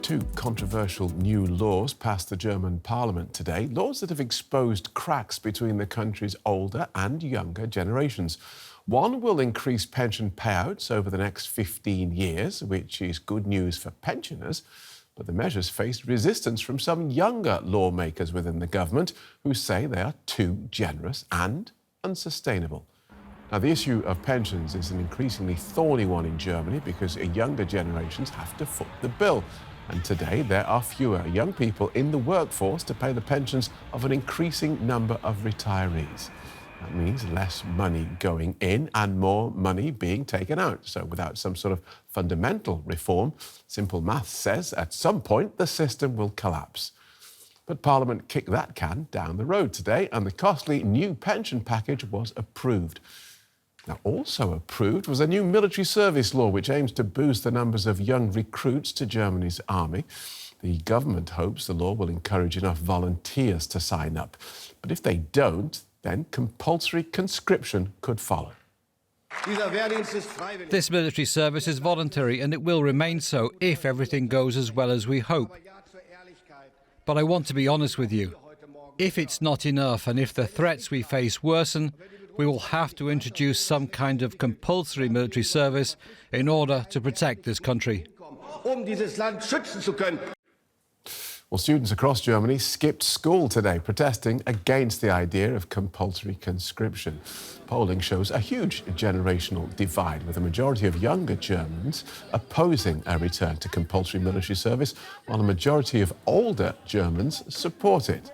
Two controversial new laws passed the German parliament today, laws that have exposed cracks between the country's older and younger generations. One will increase pension payouts over the next 15 years, which is good news for pensioners. But the measures faced resistance from some younger lawmakers within the government who say they are too generous and unsustainable. Now, the issue of pensions is an increasingly thorny one in Germany because younger generations have to foot the bill. And today, there are fewer young people in the workforce to pay the pensions of an increasing number of retirees. That means less money going in and more money being taken out. So without some sort of fundamental reform, simple maths says at some point the system will collapse. But Parliament kicked that can down the road today, and the costly new pension package was approved. Now, also approved was a new military service law which aims to boost the numbers of young recruits to Germany's army. The government hopes the law will encourage enough volunteers to sign up. But if they don't, then compulsory conscription could follow. This military service is voluntary and it will remain so if everything goes as well as we hope. But I want to be honest with you. If it's not enough and if the threats we face worsen, we will have to introduce some kind of compulsory military service in order to protect this country. Well, students across Germany skipped school today, protesting against the idea of compulsory conscription. Polling shows a huge generational divide, with a majority of younger Germans opposing a return to compulsory military service, while a majority of older Germans support it.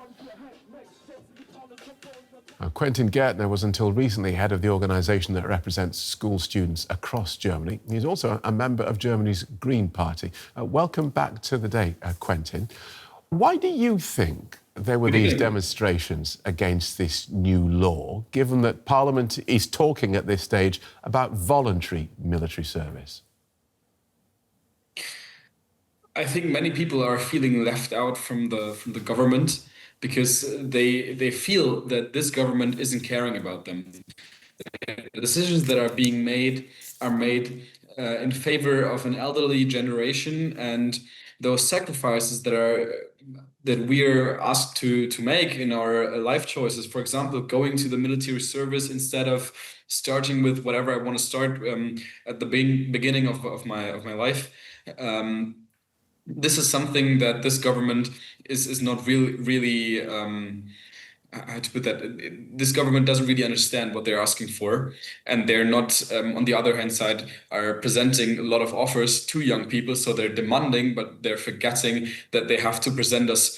Now, Quentin Gärtner was until recently head of the organisation that represents school students across Germany. He's also a member of Germany's Green Party. Welcome back to the day, Quentin. Why do you think there were these demonstrations against this new law, given that Parliament is talking at this stage about voluntary military service? I think many people are feeling left out from the government, because they feel that this government isn't caring about them. The decisions that are being made are made in favor of an elderly generation, and those sacrifices that we are asked to make in our life choices, for example, going to the military service instead of starting with whatever I want to start at the beginning of my life. This is something that this government is not really how to put that. This government doesn't really understand what they're asking for, and they're not, on the other hand side, are presenting a lot of offers to young people. So they're demanding, but they're forgetting that they have to present us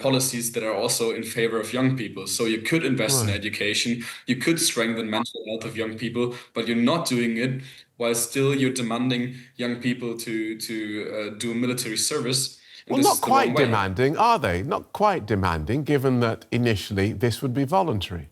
policies that are also in favor of young people. So you could invest in education, you could strengthen mental health of young people, but you're not doing it while still you're demanding young people to do military service. Well, not quite demanding, are they? Not quite demanding, given that initially this would be voluntary.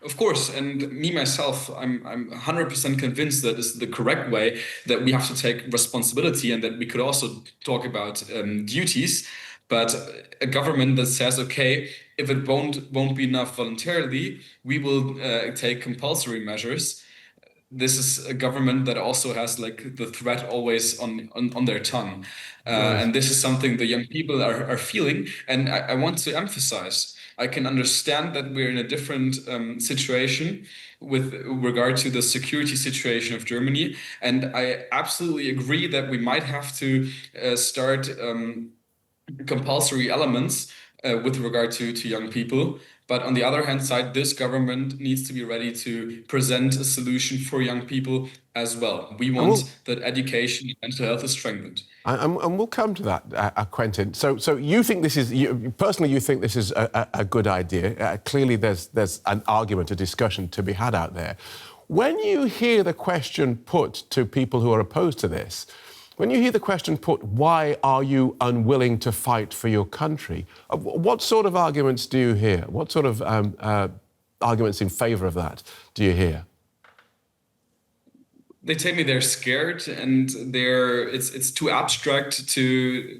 Of course, and me, myself, I'm 100% convinced that this is the correct way, that we have to take responsibility, and that we could also talk about duties. But a government that says, okay, if it won't be enough voluntarily, we will take compulsory measures. This is a government that also has like the threat always on their tongue. And this is something the young people are feeling. And I want to emphasize, I can understand that we're in a different situation with regard to the security situation of Germany. And I absolutely agree that we might have to start compulsory elements with regard to young people. But on the other hand side, this government needs to be ready to present a solution for young people as well. We want that education and mental health is strengthened. And we'll come to that, Quentin. So you think this is, personally, you think this is a good idea. Clearly, there's an argument, a discussion to be had out there. When you hear the question put to people who are opposed to this, when you hear the question put, why are you unwilling to fight for your country? What sort of arguments do you hear? What sort of arguments in favour of that do you hear? They tell me they're scared and it's too abstract to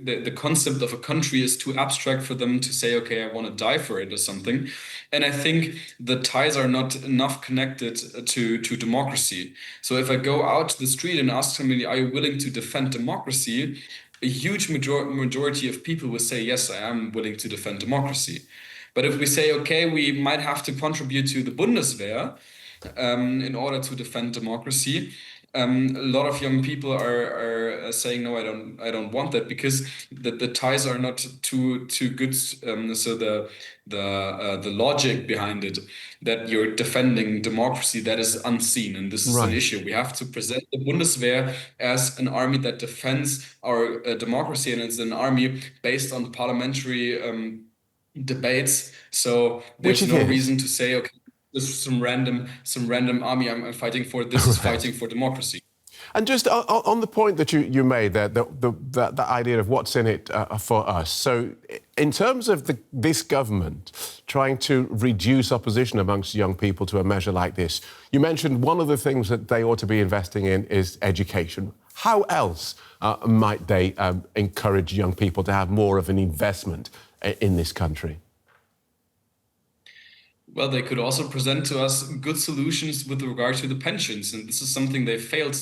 the concept of a country is too abstract for them to say, okay, I want to die for it or something. And I think the ties are not enough connected to democracy. So if I go out to the street and ask somebody, are you willing to defend democracy? A huge majority of people will say, yes, I am willing to defend democracy. But if we say, okay, we might have to contribute to the Bundeswehr in order to defend democracy, a lot of young people are saying, no, I don't want that, because the ties are not too good. So the logic behind it, that you're defending democracy, that is unseen, and this is an Right. issue. We have to present the Bundeswehr as an army that defends our democracy, and it's an army based on parliamentary debates. So Which there's it no is. reason to say, okay, this is some random army I'm fighting for. This is Right. fighting for democracy. And just on the point that you made there, the idea of what's in it for us. So in terms of this government trying to reduce opposition amongst young people to a measure like this, you mentioned one of the things that they ought to be investing in is education. How else might they encourage young people to have more of an investment in this country? Well, they could also present to us good solutions with regard to the pensions, and this is something they failed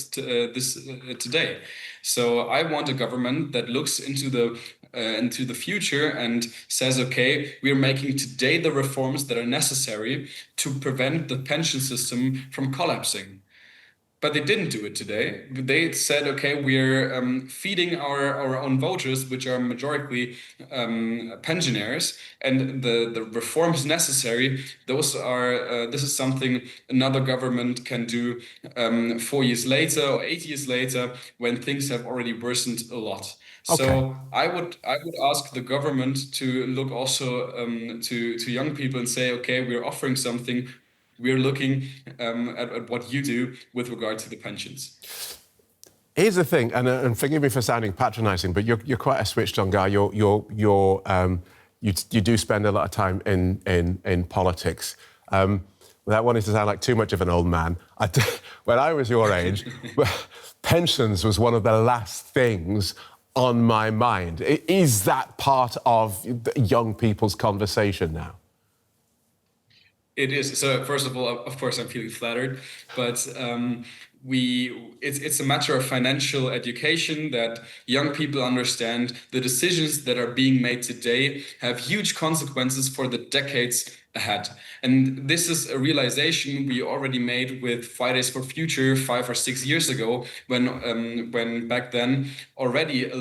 today. So I want a government that looks into the future and says, okay, we are making today the reforms that are necessary to prevent the pension system from collapsing. But they didn't do it today. They said, okay, we're feeding our own voters, which are majority pensioners, and the reforms necessary, those are, this is something another government can do 4 years later or 8 years later, when things have already worsened a lot. Okay. So I would ask the government to look also to young people and say, okay, we're offering something. We're looking at what you do with regard to the pensions. Here's the thing, and forgive me for sounding patronising, but you're quite a switched-on guy. You do spend a lot of time in politics. Without wanting to sound like too much of an old man, when I was your age, pensions was one of the last things on my mind. Is that part of young people's conversation now? It is. So first of all, of course, I'm feeling flattered, but it's a matter of financial education, that young people understand the decisions that are being made today have huge consequences for the decades ahead. And this is a realization we already made with Fridays for Future 5 or 6 years ago, when back then already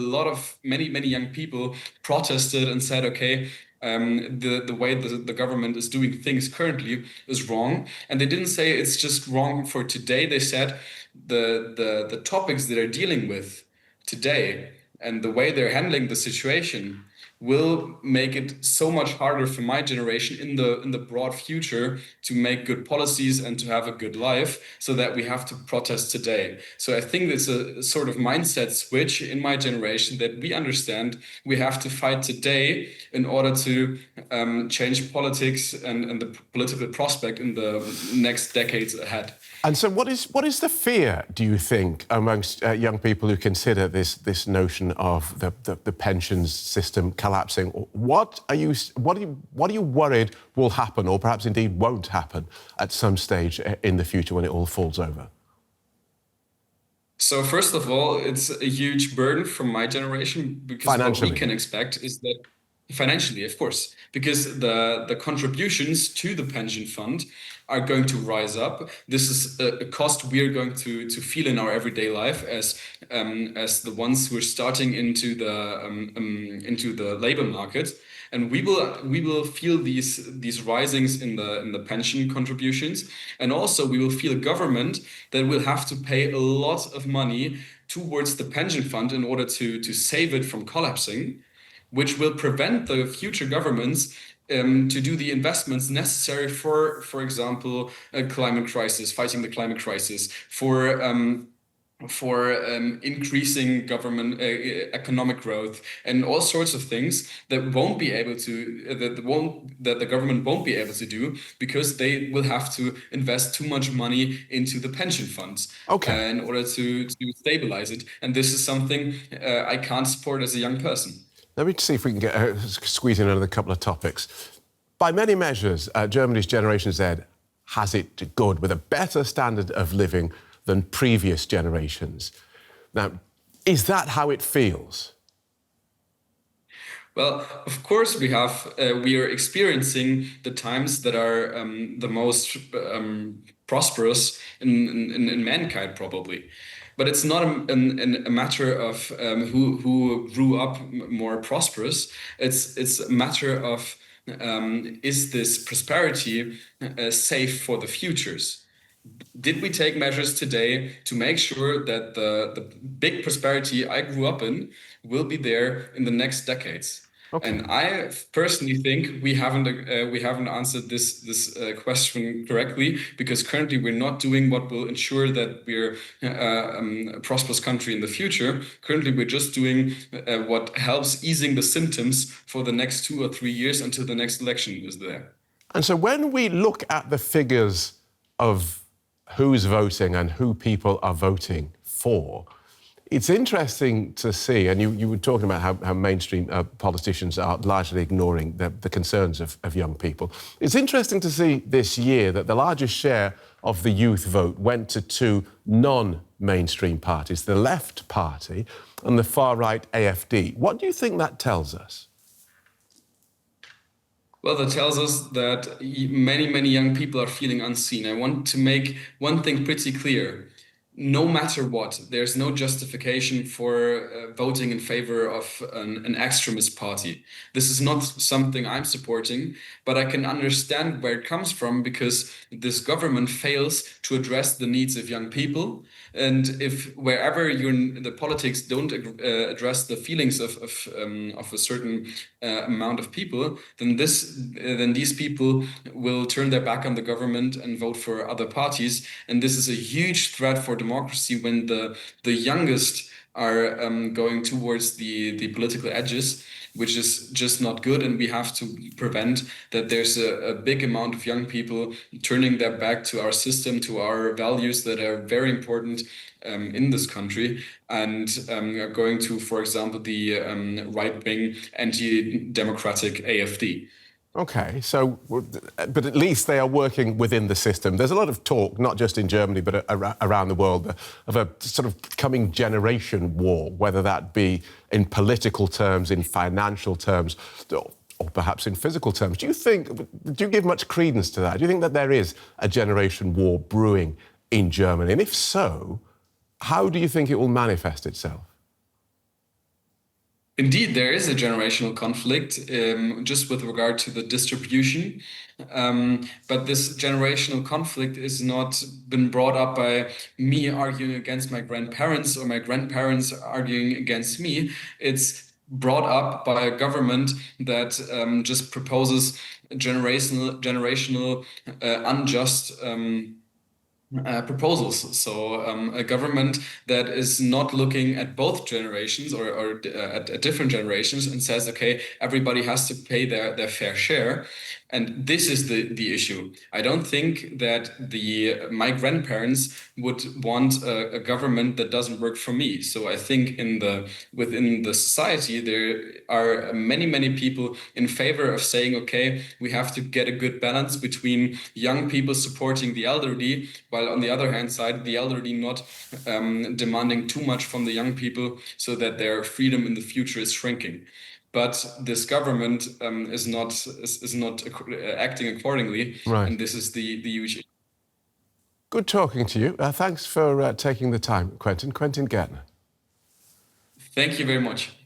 many young people protested and said, okay, the way the government is doing things currently is wrong. And they didn't say it's just wrong for today. They said the topics that they're dealing with today and the way they're handling the situation will make it so much harder for my generation in the broad future to make good policies and to have a good life, so that we have to protest today. So I think it's a sort of mindset switch in my generation, that we understand we have to fight today in order to change politics and the political prospect in the next decades ahead. And so what is the fear, do you think, amongst young people who consider this notion of the pensions system collapsing? What are you worried will happen, or perhaps indeed won't happen, at some stage in the future when it all falls over? So first of all, it's a huge burden from my generation, because what we can expect is that financially, of course, because the contributions to the pension fund are going to rise up. This is a cost we are going to feel in our everyday life as the ones who are starting into the labor market. And we will feel these risings in the pension contributions, and also we will feel a government that will have to pay a lot of money towards the pension fund in order to save it from collapsing, which will prevent the future governments to do the investments necessary for example, a climate crisis, fighting the climate crisis, for for increasing government economic growth and all sorts of things that won't be able to that the government won't be able to do because they will have to invest too much money into the pension funds in order to stabilize it. And this is something I can't support as a young person. Let me see if we can squeeze in another couple of topics. By many measures, Germany's Generation Z has it good, with a better standard of living than previous generations. Now, is that how it feels? Well, of course, we are experiencing the times that are the most prosperous in mankind, probably. But it's not a matter of who grew up more prosperous. It's a matter of is this prosperity safe for the futures? Did we take measures today to make sure that the big prosperity I grew up in will be there in the next decades? And I personally think we haven't answered this question correctly, because currently we're not doing what will ensure that we're a prosperous country in the future. Currently, we're just doing what helps easing the symptoms for the next 2 or 3 years until the next election is there. And so when we look at the figures of who's voting and who people are voting for, it's interesting to see, and you were talking about how mainstream politicians are largely ignoring the concerns of young people. It's interesting to see this year that the largest share of the youth vote went to two non-mainstream parties, the Left Party and the far-right AfD. What do you think that tells us? Well, that tells us that many young people are feeling unseen. I want to make one thing pretty clear. No matter what, there's no justification for voting in favor of an extremist party. This is not something I'm supporting, but I can understand where it comes from, because this government fails to address the needs of young people. And if wherever the politics don't address the feelings of a certain amount of people, then these people will turn their back on the government and vote for other parties. And this is a huge threat for democracy when the youngest are going towards the political edges, which is just not good. And we have to prevent that there's a big amount of young people turning their back to our system, to our values that are very important in this country, and are going to, for example, the right-wing anti-democratic AfD. OK, so, but at least they are working within the system. There's a lot of talk, not just in Germany, but around the world, of a sort of coming generation war, whether that be in political terms, in financial terms, or perhaps in physical terms. Do you give much credence to that? Do you think that there is a generation war brewing in Germany? And if so, how do you think it will manifest itself? Indeed, there is a generational conflict just with regard to the distribution. But this generational conflict is not been brought up by me arguing against my grandparents or my grandparents arguing against me. It's brought up by a government that just proposes generational unjust proposals. So a government that is not looking at both generations or at different generations and says, okay, everybody has to pay their fair share. And this is the issue. I don't think that my grandparents would want a government that doesn't work for me. So I think within the society, there are many people in favor of saying, okay, we have to get a good balance between young people supporting the elderly, while on the other hand side, the elderly not demanding too much from the young people, so that their freedom in the future is shrinking. But this government is not acting accordingly, right. And this is the huge issue. Good talking to you. Thanks for taking the time, Quentin. Quentin Gärtner. Thank you very much.